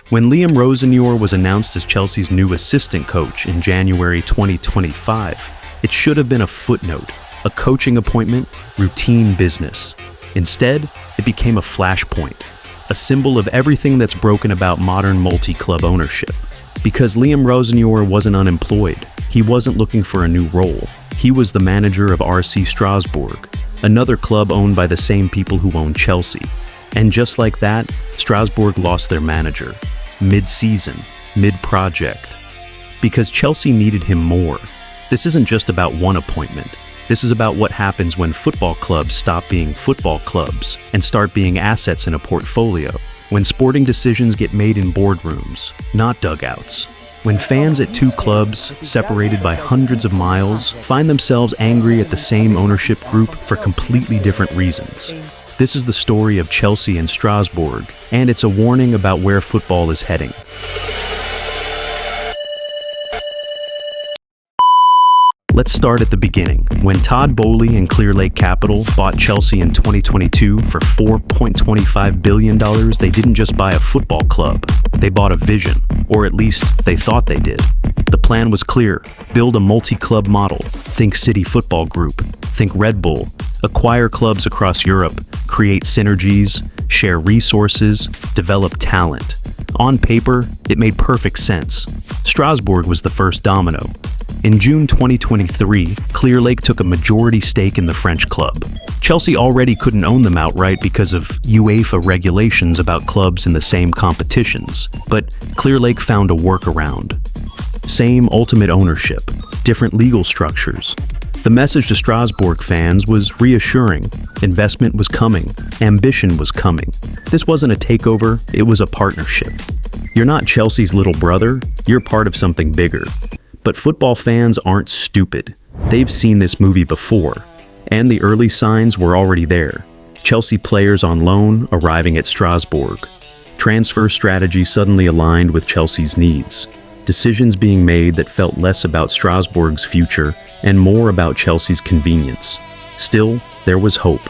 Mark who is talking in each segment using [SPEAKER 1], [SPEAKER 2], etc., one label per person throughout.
[SPEAKER 1] When Liam Roseneur was announced as Chelsea's new assistant coach in January 2025, it should have been a footnote, a coaching appointment, routine business. Instead, it became a flashpoint, a symbol of everything that's broken about modern multi-club ownership. Because Liam Roseneur wasn't unemployed, he wasn't looking for a new role. He was the manager of RC Strasbourg, another club owned by the same people who own Chelsea. And just like that, Strasbourg lost their manager. Mid-season, mid-project. Because Chelsea needed him more. This isn't just about one appointment. This is about what happens when football clubs stop being football clubs and start being assets in a portfolio. When sporting decisions get made in boardrooms, not dugouts. When fans at two clubs, separated by hundreds of miles, find themselves angry at the same ownership group for completely different reasons. This is the story of Chelsea and Strasbourg, and it's a warning about where football is heading. Let's start at the beginning. When Todd Boehly and Clearlake Capital bought Chelsea in 2022 for $4.25 billion, they didn't just buy a football club. They bought a vision, or at least they thought they did. The plan was clear: build a multi-club model. Think City Football Group, think Red Bull. Acquire clubs across Europe, create synergies, share resources, develop talent. On paper, it made perfect sense. Strasbourg was the first domino. In June 2023, Clearlake took a majority stake in the French club. Chelsea already couldn't own them outright because of UEFA regulations about clubs in the same competitions, but Clearlake found a workaround. Same ultimate ownership, different legal structures. The message to Strasbourg fans was reassuring. Investment was coming. Ambition was coming. This wasn't a takeover, it was a partnership. You're not Chelsea's little brother, you're part of something bigger. But football fans aren't stupid. They've seen this movie before, and the early signs were already there. Chelsea players on loan arriving at Strasbourg. Transfer strategy suddenly aligned with Chelsea's needs. Decisions being made that felt less about Strasbourg's future and more about Chelsea's convenience. Still, there was hope.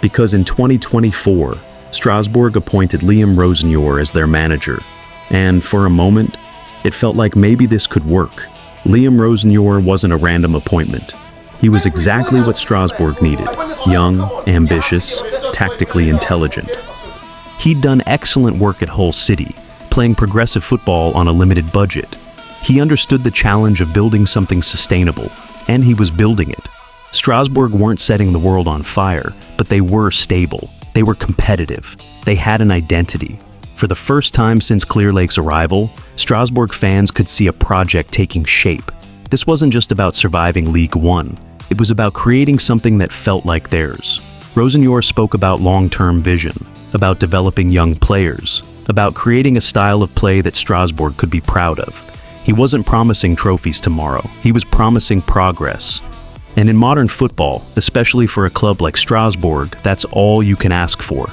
[SPEAKER 1] Because in 2024, Strasbourg appointed Liam Roseneur as their manager. And for a moment, it felt like maybe this could work. Liam Roseneur wasn't a random appointment. He was exactly what Strasbourg needed: young, ambitious, tactically intelligent. He'd done excellent work at Hull City, playing progressive football on a limited budget. He understood the challenge of building something sustainable, and he was building it. Strasbourg weren't setting the world on fire, but they were stable. They were competitive. They had an identity. For the first time since Clearlake's arrival, Strasbourg fans could see a project taking shape. This wasn't just about surviving League One. It was about creating something that felt like theirs. Roseneur spoke about long-term vision, about developing young players, about creating a style of play that Strasbourg could be proud of. He wasn't promising trophies tomorrow. He was promising progress. And in modern football, especially for a club like Strasbourg, that's all you can ask for.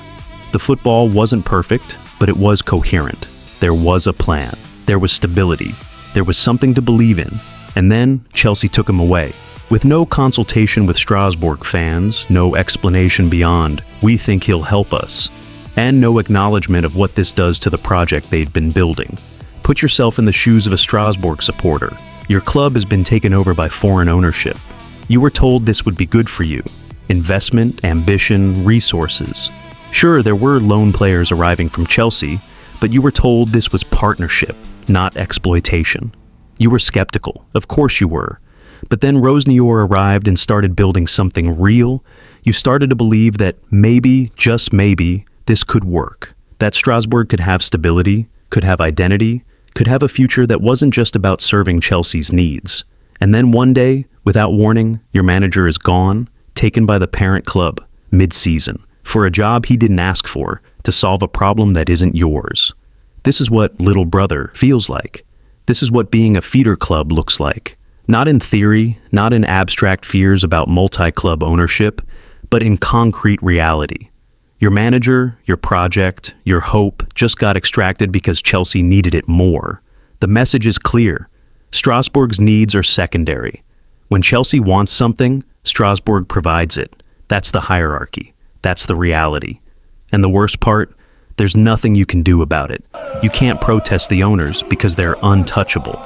[SPEAKER 1] The football wasn't perfect, but it was coherent. There was a plan. There was stability. There was something to believe in. And then Chelsea took him away. With no consultation with Strasbourg fans, no explanation beyond, "We think he'll help us," and no acknowledgement of what this does to the project they'd been building. Put yourself in the shoes of a Strasbourg supporter. Your club has been taken over by foreign ownership. You were told this would be good for you. Investment, ambition, resources. Sure, there were loan players arriving from Chelsea, but you were told this was partnership, not exploitation. You were skeptical. Of course you were. But then Roseneur arrived and started building something real. You started to believe that maybe, just maybe, this could work. That Strasbourg could have stability, could have identity, could have a future that wasn't just about serving Chelsea's needs. And then one day, without warning, your manager is gone, taken by the parent club, mid-season, for a job he didn't ask for, to solve a problem that isn't yours. This is what little brother feels like. This is what being a feeder club looks like. Not in theory, not in abstract fears about multi-club ownership, but in concrete reality. Your manager, your project, your hope just got extracted because Chelsea needed it more. The message is clear. Strasbourg's needs are secondary. When Chelsea wants something, Strasbourg provides it. That's the hierarchy. That's the reality. And the worst part, There's nothing you can do about it. You can't protest the owners because they're untouchable.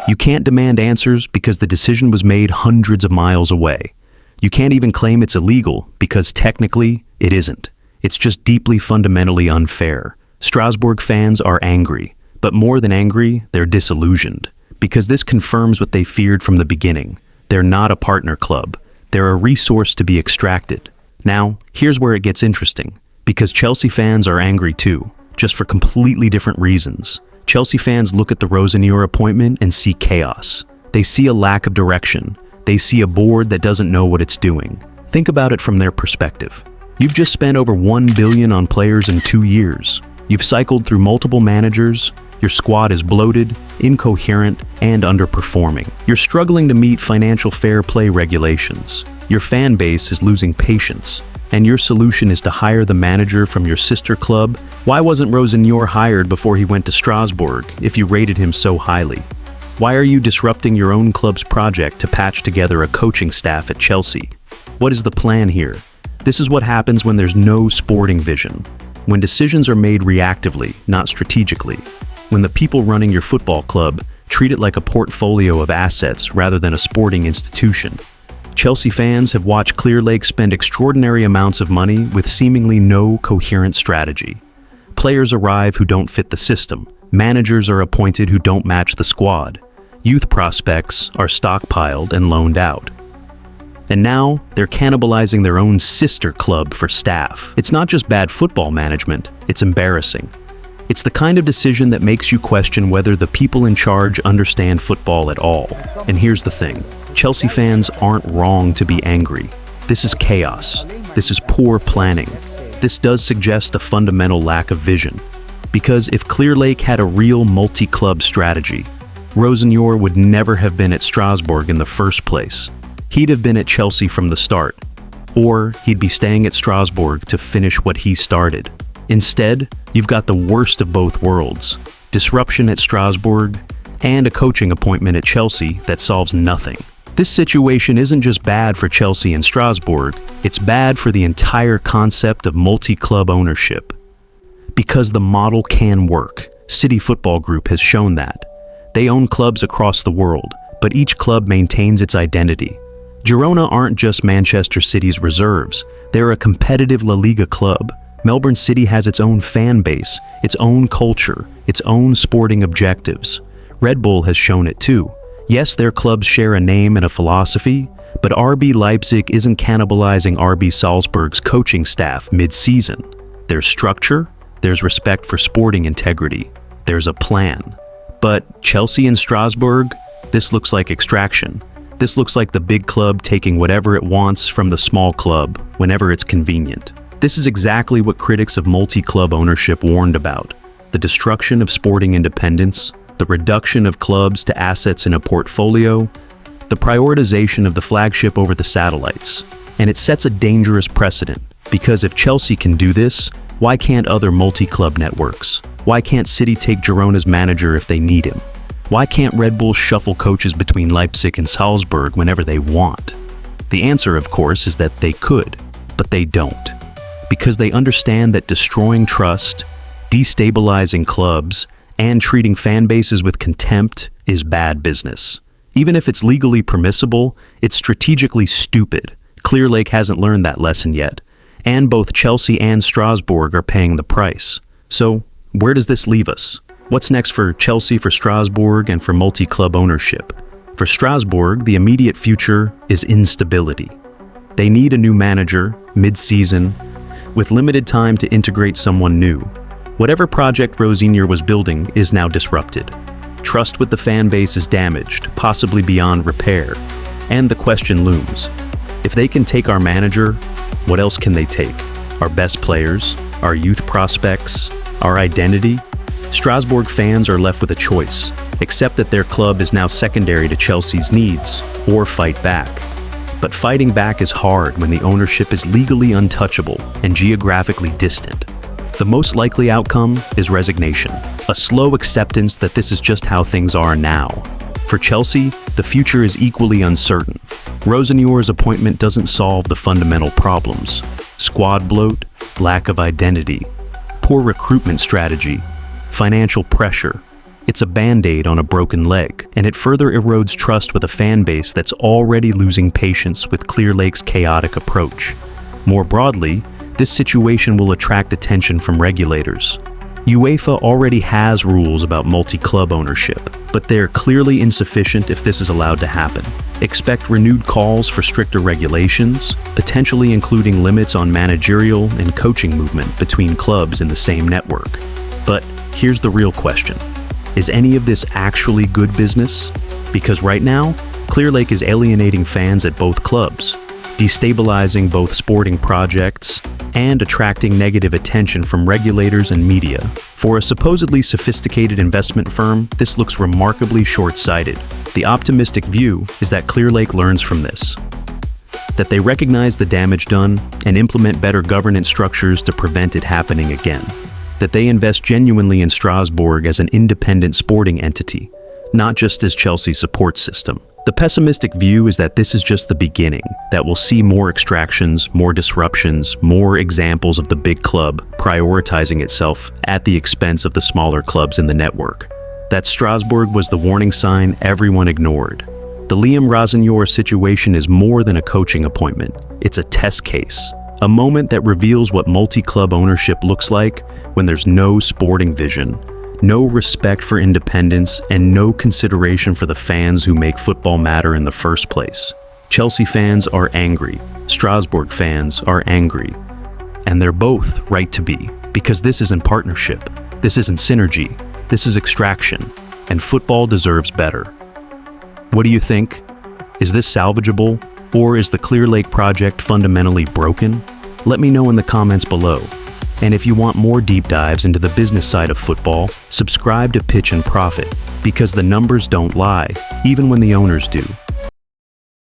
[SPEAKER 1] You can't demand answers because the decision was made hundreds of miles away. You can't even claim it's illegal because technically it isn't. It's just deeply fundamentally unfair. Strasbourg fans are angry, but more than angry, they're disillusioned. Because this confirms what they feared from the beginning. They're not a partner club. They're a resource to be extracted. Now, here's where it gets interesting. Because Chelsea fans are angry too, just for completely different reasons. Chelsea fans look at the Roseneur appointment and see chaos. They see a lack of direction. They see a board that doesn't know what it's doing. Think about it from their perspective. You've just spent over $1 billion on players in 2 years. You've cycled through multiple managers. Your squad is bloated, incoherent, and underperforming. You're struggling to meet financial fair play regulations. Your fan base is losing patience. And your solution is to hire the manager from your sister club? Why wasn't Roseneur hired before he went to Strasbourg if you rated him so highly? Why are you disrupting your own club's project to patch together a coaching staff at Chelsea? What is the plan here? This is what happens when there's no sporting vision. When decisions are made reactively, not strategically. When the people running your football club treat it like a portfolio of assets rather than a sporting institution. Chelsea fans have watched Clearlake spend extraordinary amounts of money with seemingly no coherent strategy. Players arrive who don't fit the system. Managers are appointed who don't match the squad. Youth prospects are stockpiled and loaned out. And now, they're cannibalizing their own sister club for staff. It's not just bad football management, it's embarrassing. It's the kind of decision that makes you question whether the people in charge understand football at all. And here's the thing. Chelsea fans aren't wrong to be angry. This is chaos. This is poor planning. This does suggest a fundamental lack of vision. Because if Clearlake had a real multi-club strategy, Roseneur would never have been at Strasbourg in the first place. He'd have been at Chelsea from the start. Or he'd be staying at Strasbourg to finish what he started. Instead, you've got the worst of both worlds. Disruption at Strasbourg and a coaching appointment at Chelsea that solves nothing. This situation isn't just bad for Chelsea and Strasbourg, it's bad for the entire concept of multi-club ownership. Because the model can work. City Football Group has shown that. They own clubs across the world, but each club maintains its identity. Girona aren't just Manchester City's reserves, they're a competitive La Liga club. Melbourne City has its own fan base, its own culture, its own sporting objectives. Red Bull has shown it too. Yes, their clubs share a name and a philosophy, but RB Leipzig isn't cannibalizing RB Salzburg's coaching staff mid-season. There's structure, there's respect for sporting integrity, there's a plan. But Chelsea and Strasbourg, this looks like extraction. This looks like the big club taking whatever it wants from the small club whenever it's convenient. This is exactly what critics of multi-club ownership warned about. The destruction of sporting independence, the reduction of clubs to assets in a portfolio, the prioritization of the flagship over the satellites. And it sets a dangerous precedent, because if Chelsea can do this, why can't other multi-club networks? Why can't City take Girona's manager if they need him? Why can't Red Bull shuffle coaches between Leipzig and Salzburg whenever they want? The answer, of course, is that they could, but they don't. Because they understand that destroying trust, destabilizing clubs, and treating fan bases with contempt is bad business. Even if it's legally permissible, it's strategically stupid. Clearlake hasn't learned that lesson yet. And both Chelsea and Strasbourg are paying the price. So, where does this leave us? What's next for Chelsea, for Strasbourg, and for multi-club ownership? For Strasbourg, the immediate future is instability. They need a new manager, mid-season, with limited time to integrate someone new. Whatever project Roseneur was building is now disrupted. Trust with the fan base is damaged, possibly beyond repair. And the question looms. If they can take our manager, what else can they take? Our best players? Our youth prospects? Our identity? Strasbourg fans are left with a choice. Accept that their club is now secondary to Chelsea's needs, or fight back. But fighting back is hard when the ownership is legally untouchable and geographically distant. The most likely outcome is resignation, a slow acceptance that this is just how things are now. For Chelsea, the future is equally uncertain. Roseneur's appointment doesn't solve the fundamental problems: squad bloat, lack of identity, poor recruitment strategy, financial pressure. It's a band-aid on a broken leg, and it further erodes trust with a fan base that's already losing patience with Clearlake's chaotic approach. More broadly, this situation will attract attention from regulators. UEFA already has rules about multi-club ownership, but they're clearly insufficient if this is allowed to happen. Expect renewed calls for stricter regulations, potentially including limits on managerial and coaching movement between clubs in the same network. But here's the real question. Is any of this actually good business? Because right now, Clearlake is alienating fans at both clubs, destabilizing both sporting projects and attracting negative attention from regulators and media. For a supposedly sophisticated investment firm, this looks remarkably short-sighted. The optimistic view is that Clearlake learns from this, that they recognize the damage done and implement better governance structures to prevent it happening again, that they invest genuinely in Strasbourg as an independent sporting entity, not just as Chelsea's support system. The pessimistic view is that this is just the beginning, that we'll see more extractions, more disruptions, more examples of the big club prioritizing itself at the expense of the smaller clubs in the network. That Strasbourg was the warning sign everyone ignored. The Liam Rosenior situation is more than a coaching appointment. It's a test case, a moment that reveals what multi-club ownership looks like when there's no sporting vision, no respect for independence, and no consideration for the fans who make football matter in the first place. Chelsea fans are angry. Strasbourg fans are angry. And they're both right to be, because this isn't partnership. This isn't synergy. This is extraction. And football deserves better. What do you think? Is this salvageable? Or is the Clearlake project fundamentally broken? Let me know in the comments below. And if you want more deep dives into the business side of football, subscribe to Pitch and Profit, because the numbers don't lie, even when the owners do.